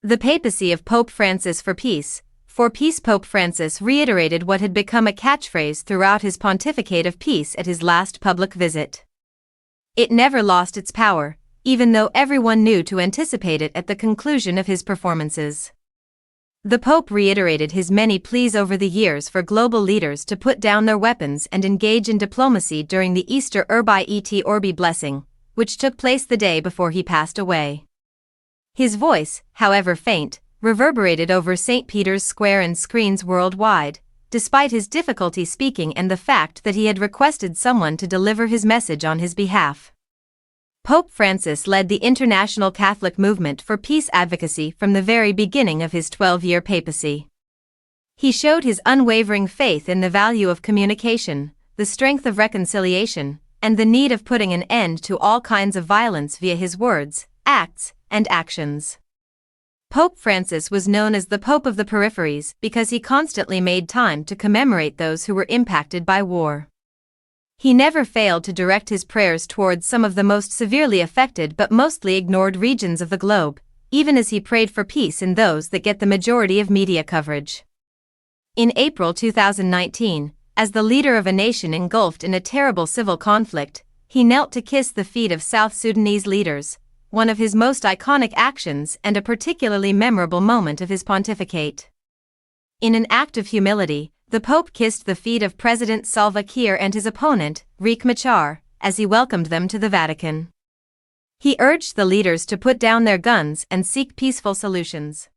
The papacy of Pope Francis for peace. For peace, Pope Francis reiterated what had become a catchphrase throughout his pontificate of peace at his last public visit. It never lost its power, even though everyone knew to anticipate it at the conclusion of his performances. The Pope reiterated his many pleas over the years for global leaders to put down their weapons and engage in diplomacy during the Easter Urbi et Orbi blessing, which took place the day before he passed away. His voice, however faint, reverberated over St. Peter's Square and screens worldwide, despite his difficulty speaking and the fact that he had requested someone to deliver his message on his behalf. Pope Francis led the international Catholic movement for peace advocacy from the very beginning of his 12-year papacy. He showed his unwavering faith in the value of communication, the strength of reconciliation, and the need of putting an end to all kinds of violence via his words, acts, and actions. Pope Francis was known as the Pope of the Peripheries because he constantly made time to commemorate those who were impacted by war. He never failed to direct his prayers towards some of the most severely affected but mostly ignored regions of the globe, even as he prayed for peace in those that get the majority of media coverage. In April 2019, as the leader of a nation engulfed in a terrible civil conflict, he knelt to kiss the feet of South Sudanese leaders, one of his most iconic actions and a particularly memorable moment of his pontificate. In an act of humility, the Pope kissed the feet of President Salva Kiir and his opponent, Riek Machar, as he welcomed them to the Vatican. He urged the leaders to put down their guns and seek peaceful solutions.